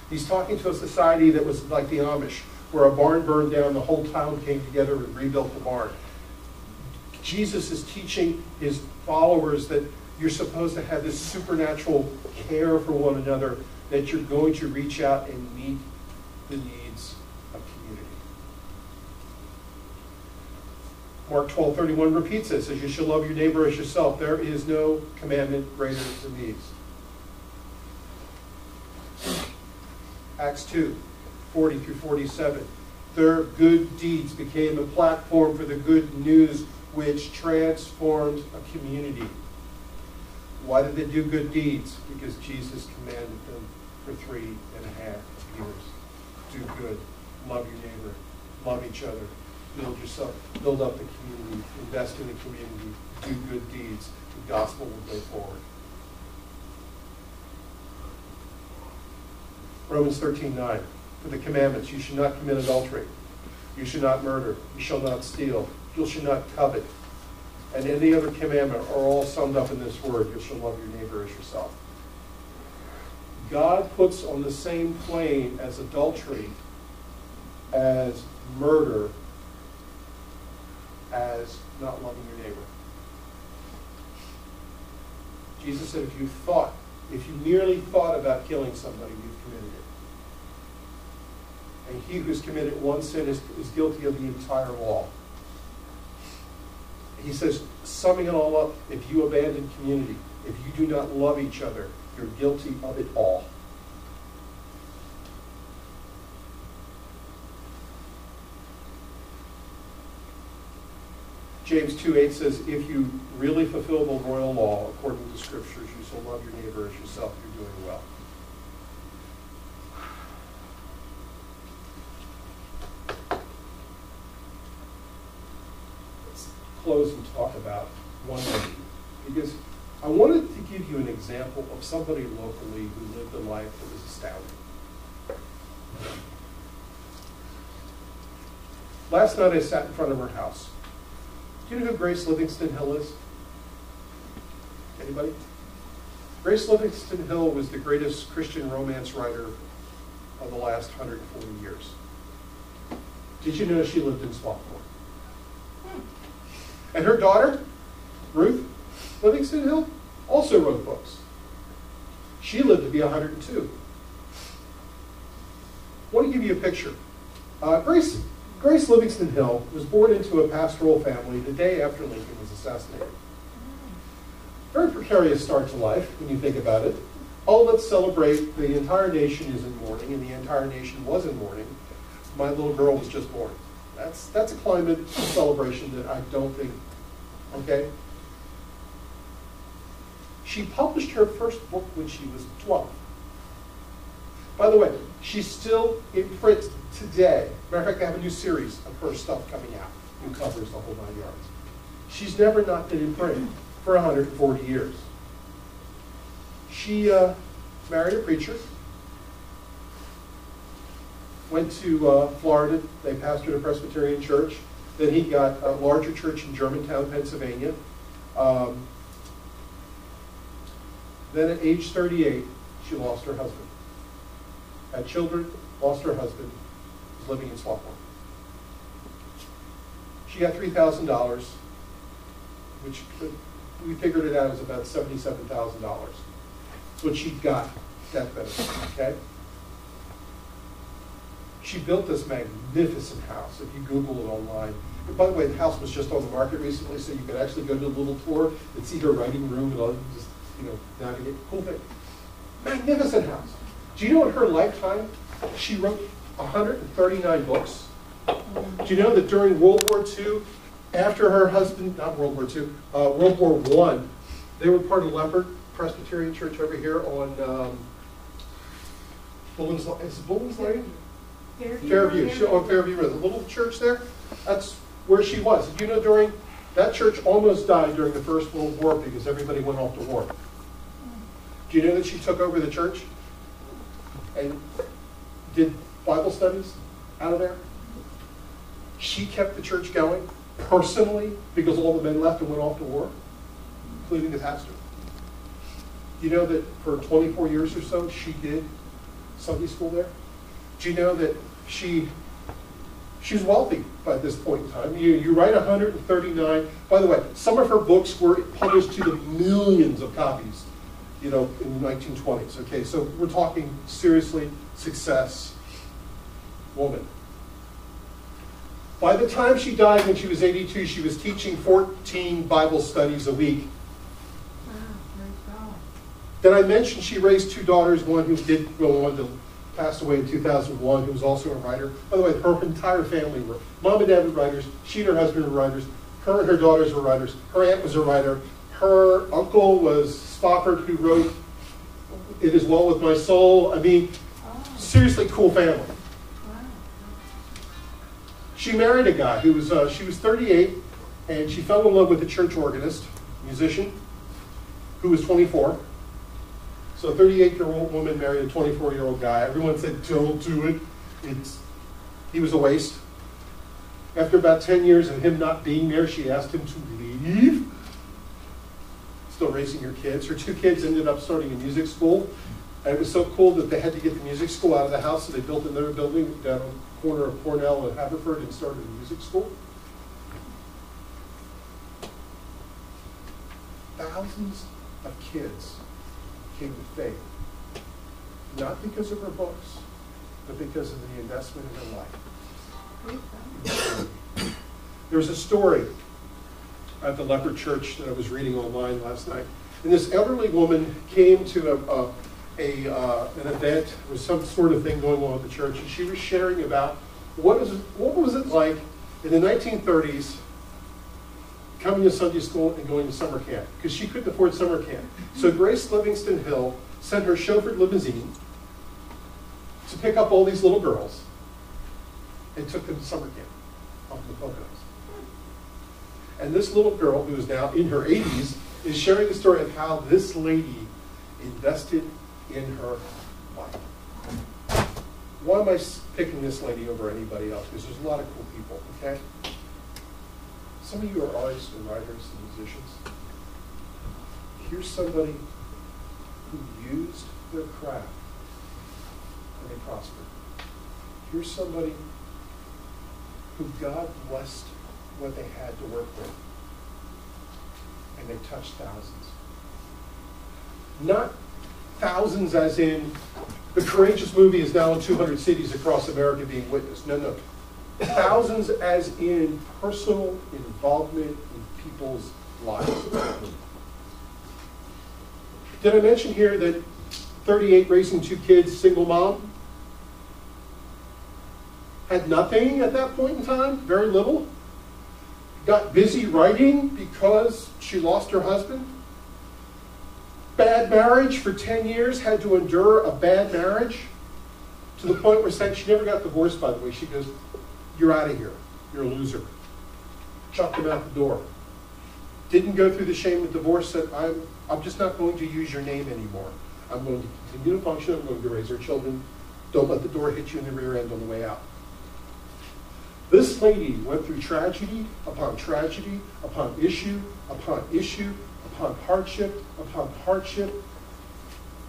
He's talking to a society that was like the Amish, where a barn burned down, the whole town came together and rebuilt the barn. Jesus is teaching his followers that you're supposed to have this supernatural care for one another, that you're going to reach out and meet the needs of community. Mark 12:31 repeats it, says you shall love your neighbor as yourself. There is no commandment greater than these. Acts 2:40 through 47. Their good deeds became a platform for the good news which transformed a community. Why did they do good deeds? Because Jesus commanded them for 3.5 years. Do good, love your neighbor, love each other, build yourself, build up the community, invest in the community, do good deeds. The gospel will go forward. Romans 13:9. For the commandments, you should not commit adultery, you should not murder, you shall not steal, you shall not covet, and any other commandment are all summed up in this word, you shall love your neighbor as yourself. God puts on the same plane as adultery, as murder, as not loving your neighbor. Jesus said if you merely thought about killing somebody, you've committed it. And he who's committed one sin is guilty of the entire law. He says, summing it all up, if you abandon community, if you do not love each other, you're guilty of it all. James 2:8 says, if you really fulfill the royal law according to the scriptures, you shall love your neighbor as yourself, you're doing well. Let's close and talk about one lady, because I wanted to give you an example of somebody locally who lived a life that was astounding. Last night I sat in front of her house. Do you know who Grace Livingston Hill is? Anybody? Grace Livingston Hill was the greatest Christian romance writer of the last 140 years. Did you know she lived in Swampmore? And her daughter, Ruth Livingston Hill, also wrote books. She lived to be 102. I want to give you a picture. Grace Livingston Hill was born into a pastoral family the day after Lincoln was assassinated. Very precarious start to life when you think about it. Oh, let's celebrate. The entire nation is in mourning, and the entire nation was in mourning. My little girl was just born. That's a climate of celebration that I don't think, okay? She published her first book when she was 12. By the way, she's still in print today. Matter of fact, I have a new series of her stuff coming out who covers the whole 9 yards. She's never not been in print for 140 years. She married a preacher, went to Florida. They pastored a Presbyterian church. Then he got a larger church in Germantown, Pennsylvania. Then at age 38, she lost her husband. Had children, lost her husband, was living in Swampmore. She got $3,000, which we figured it out as about $77,000. That's what she got, death benefit, okay? She built this magnificent house. If you Google it online. And by the way, the house was just on the market recently, so you could actually go to a little tour and see her writing room and all, just, navigate. Cool thing. Magnificent house. Do you know in her lifetime, she wrote 139 books? Do you know that during World War II, after her husband, not World War II, World War I, they were part of Leopard Presbyterian Church over here on Bullens Lane? Fairview. Fairview, the little church there. That's where she was. You know, during that church almost died during the First World War because everybody went off to war. Do you know that she took over the church and did Bible studies out of there? She kept the church going personally because all the men left and went off to war, including the pastor. You know that for 24 years or so, she did Sunday school there. Do you know that she's wealthy by this point in time? You write 139. By the way, some of her books were published to the millions of copies, in the 1920s. Okay, so we're talking seriously success woman. By the time she died when she was 82, she was teaching 14 Bible studies a week. Then I mentioned she raised two daughters, one who did go on to pass away in 2001, who was also a writer. By the way, her entire family were. Mom and dad were writers. She and her husband were writers. Her and her daughters were writers. Her aunt was a writer. Her uncle was Spofford, who wrote It Is Well With My Soul. I mean, seriously cool family. She married a guy who was, she was 38, and she fell in love with a church organist, musician, who was 24. So a 38-year-old woman married a 24-year-old guy. Everyone said, don't do it. He was a waste. After about 10 years of him not being there, she asked him to leave. Still raising her kids. Her two kids ended up starting a music school. And it was so cool that they had to get the music school out of the house, so they built another building down on the corner of Cornell and Haverford and started a music school. Thousands of kids came to faith, not because of her books, but because of the investment in her life. There was a story at the leper church that I was reading online last night, and this elderly woman came to an event. There was some sort of thing going on at the church, and she was sharing about what was it like in the 1930s coming to Sunday school and going to summer camp, because she couldn't afford summer camp. So Grace Livingston Hill sent her chauffeured limousine to pick up all these little girls and took them to summer camp up in the Poconos. And this little girl, who is now in her 80s, is sharing the story of how this lady invested in her life. Why am I picking this lady over anybody else? Because there's a lot of cool people, okay? Some of you are artists and writers and musicians. Here's somebody who used their craft and they prospered. Here's somebody who God blessed what they had to work with, and they touched thousands. Not thousands as in the Courageous movie is now in 200 cities across America being witnessed. No, no. Thousands as in personal involvement in people's lives. Did I mention here that 38 raising two kids, single mom? Had nothing at that point in time, very little. Got busy writing because she lost her husband. Bad marriage for 10 years, had to endure a bad marriage to the point where she never got divorced, by the way. She goes, you're out of here. You're a loser. Chucked him out the door. Didn't go through the shame of divorce, said, I'm just not going to use your name anymore. I'm going to continue to function. I'm going to raise our children. Don't let the door hit you in the rear end on the way out. This lady went through tragedy upon tragedy, upon issue, upon issue, upon hardship,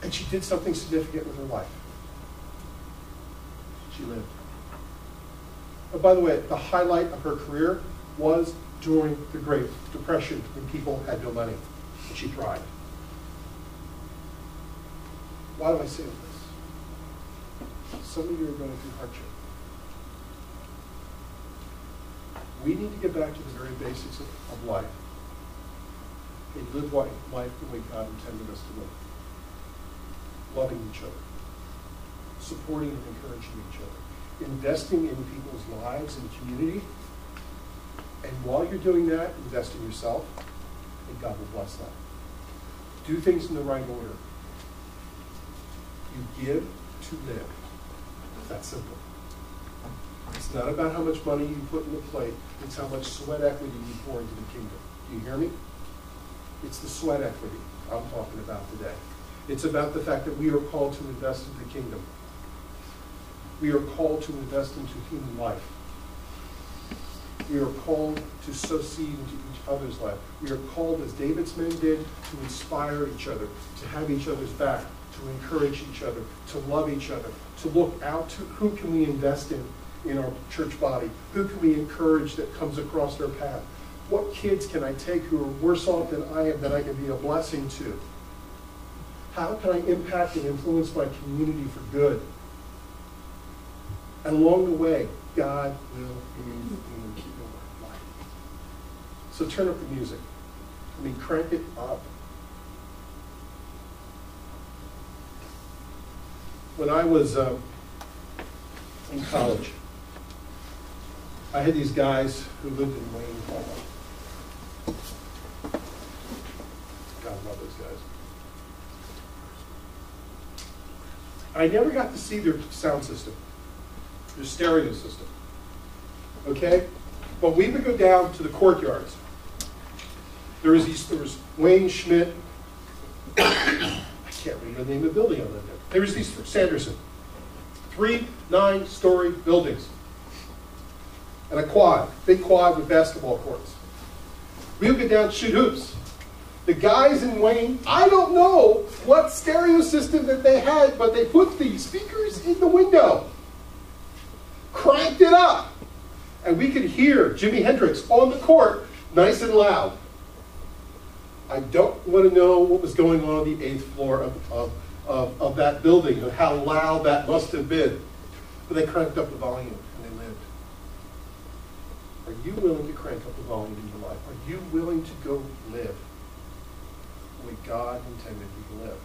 and she did something significant with her life. She lived. But by the way, the highlight of her career was during the Great Depression, when people had no money, and she thrived. Why do I say this? Some of you are going through hardship. We need to get back to the very basics of life and live life the way God intended us to live. Loving each other, supporting and encouraging each other, investing in people's lives and community. And while you're doing that, invest in yourself, and God will bless that. Do things in the right order. You give to live. It's that simple. It's not about how much money you put in the plate. It's how much sweat equity you pour into the kingdom. Do you hear me? It's the sweat equity I'm talking about today. It's about the fact that we are called to invest in the kingdom. We are called to invest into human life. We are called to sow seed into each other's life. We are called, as David's men did, to inspire each other, to have each other's back, to encourage each other, to love each other, to look out to who can we invest in our church body, who can we encourage that comes across their path. What kids can I take who are worse off than I am that I can be a blessing to? How can I impact and influence my community for good? And along the way, God will move in your life. So turn up the music. I mean, crank it up. When I was in college, I had these guys who lived in Wayne Hall. God, I love those guys. I never got to see their sound system, their stereo system. Okay? But we would go down to the courtyards. There was Wayne Schmidt. I can't remember the name of the building I lived in. There was these Sanderson. 3 9-story buildings. And a quad, big quad with basketball courts. We would go down and shoot hoops. The guys in Wayne, I don't know what stereo system that they had, but they put the speakers in the window, cranked it up, and we could hear Jimi Hendrix on the court, nice and loud. I don't want to know what was going on the 8th floor of that building, and how loud that must have been. But they cranked up the volume, and they lived. Are you willing to crank up the volume in your life? Are you willing to go live the way God intended you to live?